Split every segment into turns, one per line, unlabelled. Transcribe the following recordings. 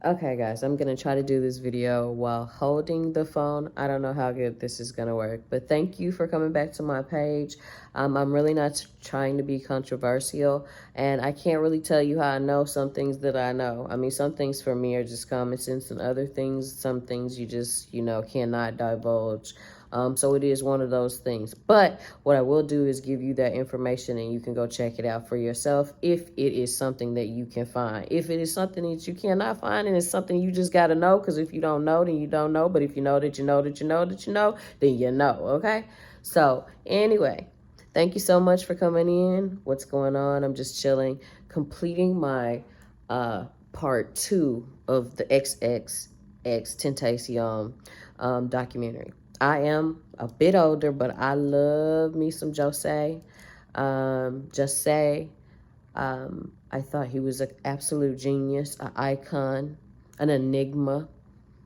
Okay, guys, I'm going to try to do this video while holding the phone. I don't know how good this is going to work, but thank you for coming back to my page. I'm really not trying to be controversial, and I can't really tell you how I know some things that I know. I mean, some things for me are just common sense, and other things, some things you just, cannot divulge. So it is one of those things. But what I will do is give you that information and you can go check it out for yourself if it is something that you can find. If it is something that you cannot find and it's something you just got to know, because if you don't know, then you don't know. But if you know that you know that you know that you know, then you know, okay? So anyway, thank you so much for coming in. What's going on? I'm just chilling, completing my part 2 of the XXX Tentacion documentary. I am a bit older, but I love me some Jose. Jose, I thought he was an absolute genius, an icon, an enigma.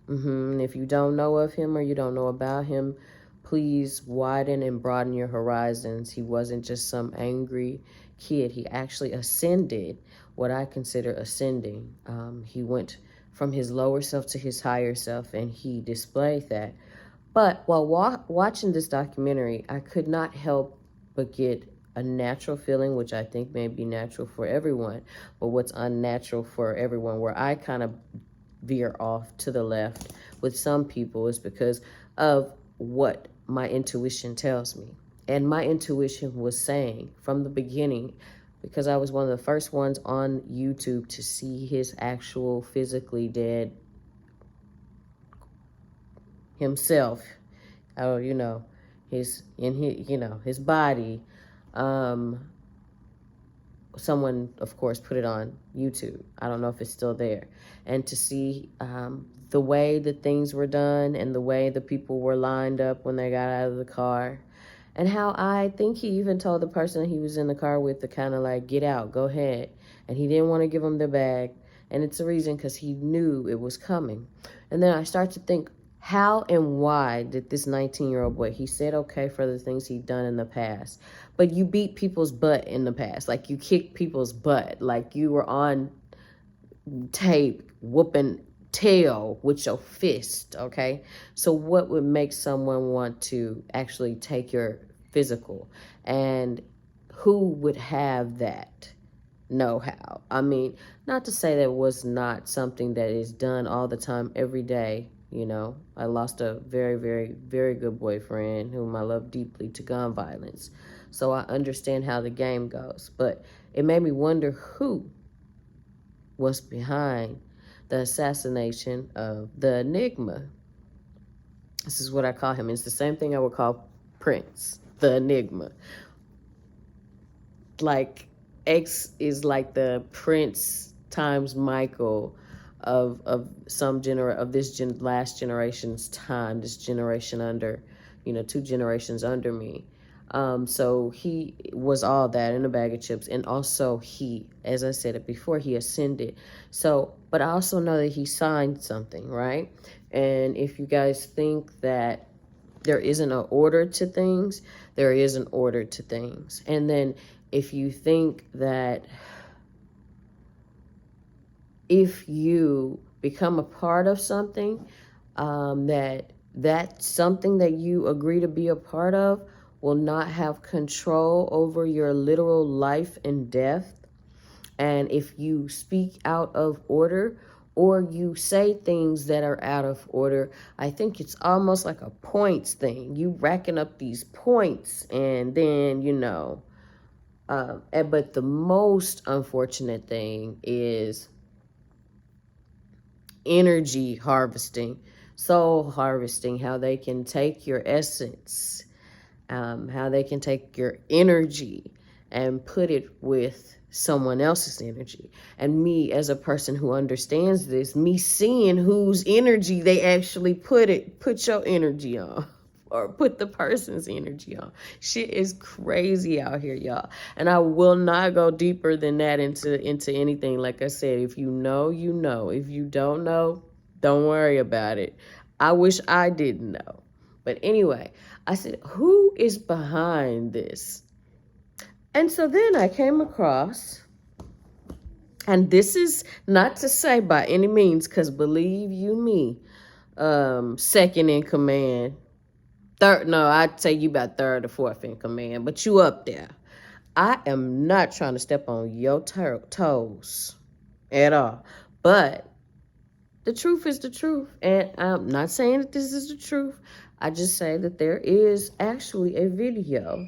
And if you don't know of him or you don't know about him, please widen and broaden your horizons. He wasn't just some angry kid. He actually ascended, what I consider ascending. He went from his lower self to his higher self, and he displayed that. But while watching this documentary, I could not help but get a natural feeling, which I think may be natural for everyone, but what's unnatural for everyone, where I kind of veer off to the left with some people, is because of what my intuition tells me. And my intuition was saying from the beginning, because I was one of the first ones on YouTube to see his actual physically dead himself, his body. Someone, of course, put it on YouTube. I don't know if it's still there. And to see the way that things were done and the way the people were lined up when they got out of the car, and how I think he even told the person he was in the car with to kind of like, get out, go ahead. And he didn't want to give him the bag. And it's a reason, because he knew it was coming. And then I start to think, how and why did this 19-year-old boy, he said okay for the things he'd done in the past, but you beat people's butt in the past. Like, you kicked people's butt. Like, you were on tape whooping tail with your fist, okay? So what would make someone want to actually take your physical? And who would have that know-how? I mean, not to say that it was not something that is done all the time, every day. I lost a very, very, very good boyfriend whom I love deeply to gun violence. So I understand how the game goes. But it made me wonder who was behind the assassination of the Enigma. This is what I call him. It's the same thing I would call Prince, the Enigma. Like, X is like the Prince times Michael of this last generation's time, this generation under, 2 generations under me. So he was all that in a bag of chips. And also he, as I said it before, he ascended. So, but I also know that he signed something, right? And if you guys think that there isn't an order to things, there is an order to things. And then if you think that if you become a part of something, that something that you agree to be a part of will not have control over your literal life and death. And if you speak out of order, or you say things that are out of order, I think it's almost like a points thing. You racking up these points, and then, but the most unfortunate thing is energy harvesting, soul harvesting, how they can take your essence, how they can take your energy and put it with someone else's energy. And me, as a person who understands this, me seeing whose energy they actually put your energy on, or put the person's energy on. Shit is crazy out here, y'all. And I will not go deeper than that into anything. Like I said, if you know, you know. If you don't know, don't worry about it. I wish I didn't know. But anyway, I said, who is behind this? And so then I came across And this is not to say by any means, because believe you me, second in command, third, no, I'd say you about third or fourth in command, but you up there. I am not trying to step on your toes at all. But the truth is the truth. And I'm not saying that this is the truth. I just say that there is actually a video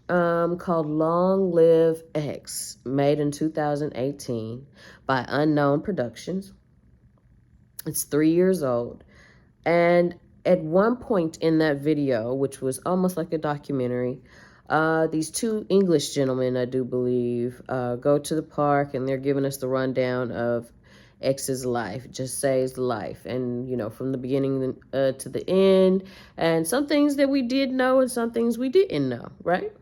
called Long Live X, made in 2018 by Unknown Productions. It's 3 years old. And at one point in that video, which was almost like a documentary, these two English gentlemen, I do believe, go to the park and they're giving us the rundown of X's life, just Say's life, and from the beginning to the end, and some things that we did know and some things we didn't know, right?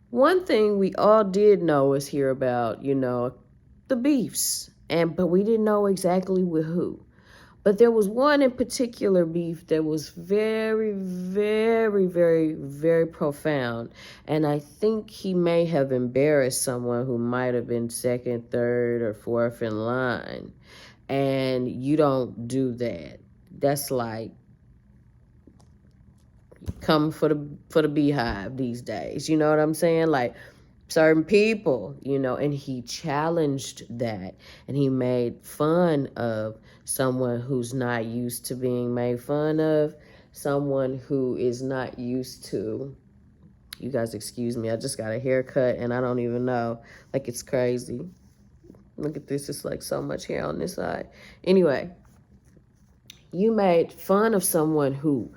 One thing we all did know is hear about, the beefs, but we didn't know exactly with who. But there was one in particular beef that was very, very, very, very profound. And I think he may have embarrassed someone who might have been second, third, or fourth in line. And you don't do that. That's like come for the beehive these days. You know what I'm saying? Like certain people, and he challenged that, and he made fun of someone who's not used to being made fun of, someone who is not used to, you guys excuse me, I just got a haircut and I don't even know, like it's crazy. Look at this, it's like so much hair on this side. Anyway, you made fun of someone who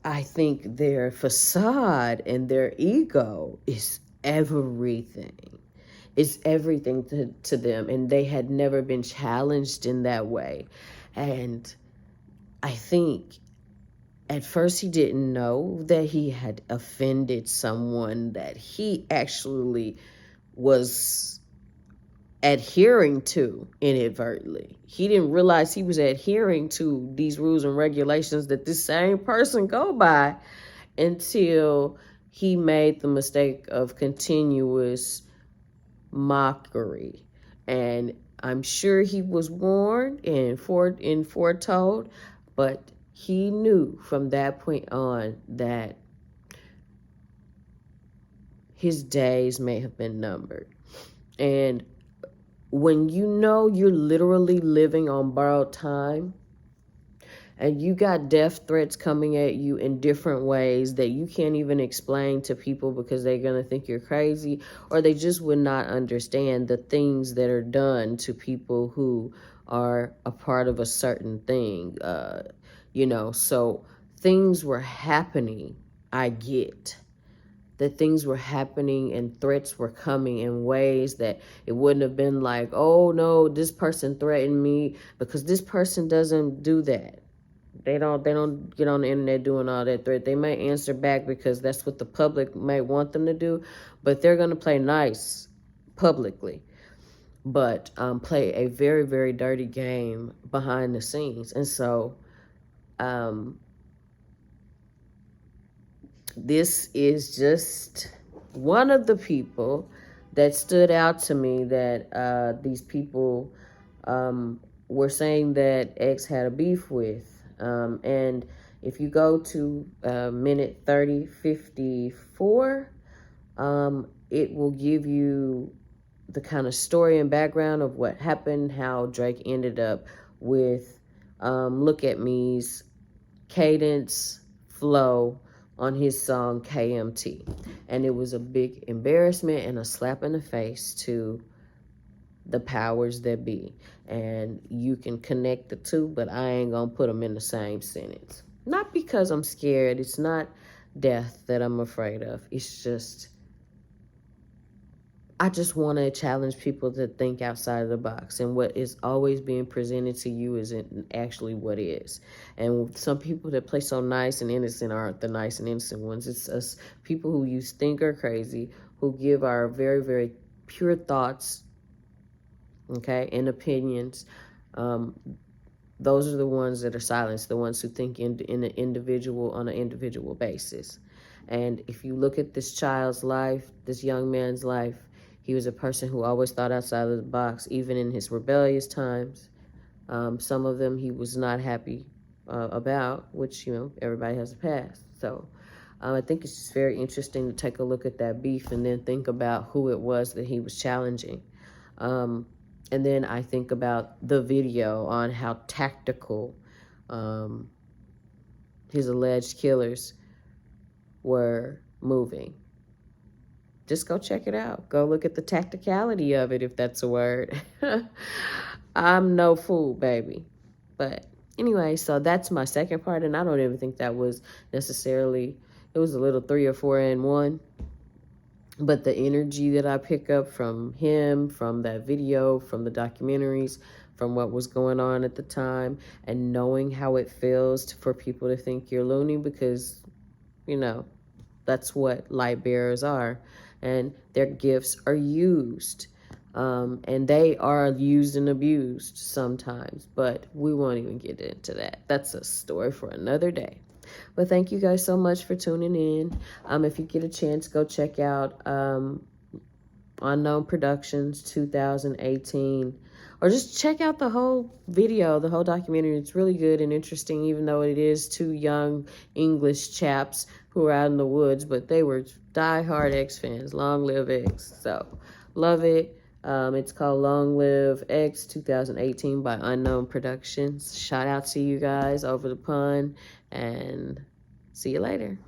I think their facade and their ego is everything. It's everything to them, and they had never been challenged in that way. And I think at first he didn't know that he had offended someone that he actually was adhering to inadvertently. He didn't realize he was adhering to these rules and regulations that this same person go by until he made the mistake of continuous mockery. And I'm sure he was warned and foretold, but he knew from that point on that his days may have been numbered. And when you know you're literally living on borrowed time, and you got death threats coming at you in different ways that you can't even explain to people because they're going to think you're crazy, or they just would not understand the things that are done to people who are a part of a certain thing. So things were happening. I get that things were happening and threats were coming in ways that it wouldn't have been like, oh no, this person threatened me, because this person doesn't do that. They don't get on the internet doing all that threat. They may answer back because that's what the public may want them to do, but they're going to play nice publicly, but play a very, very dirty game behind the scenes. And so this is just one of the people that stood out to me that these people were saying that X had a beef with. And if you go to minute 30:54, it will give you the kind of story and background of what happened, how Drake ended up with Look At Me's cadence flow on his song KMT. And it was a big embarrassment and a slap in the face to the powers that be. And you can connect the two, but I ain't gonna put them in the same sentence. Not because I'm scared. It's not death that I'm afraid of. It's just, I just want to challenge people to think outside of the box, and what is always being presented to you isn't actually what is. And some people that play so nice and innocent aren't the nice and innocent ones. It's us people who you think are crazy, who give our very, very pure thoughts, okay, and opinions. Those are the ones that are silenced, the ones who think in an individual, on an individual basis. And if you look at this child's life, this young man's life, He was a person who always thought outside of the box, even in his rebellious times. Some of them he was not happy about, which, you know, everybody has a past. So I think it's just very interesting to take a look at that beef and then think about who it was that he was challenging. And then I think about the video on how tactical his alleged killers were moving. Just go check it out. Go look at the tacticality of it, if that's a word. I'm no fool, baby. But anyway, so that's my second part, and I don't even think that was necessarily, it was a little 3 or 4 in one. But the energy that I pick up from him, from that video, from the documentaries, from what was going on at the time, and knowing how it feels for people to think you're loony, because, you know, that's what light bearers are. And their gifts are used. And they are used and abused sometimes. But we won't even get into that. That's a story for another day. But thank you guys so much for tuning in. If you get a chance, go check out Unknown Productions 2018. Or just check out the whole video, the whole documentary. It's really good and interesting, even though it is 2 young English chaps who are out in the woods. But they were diehard X fans. Long live X. So, love it. It's called Long Live X 2018 by Unknown Productions. Shout out to you guys over the pond, and see you later.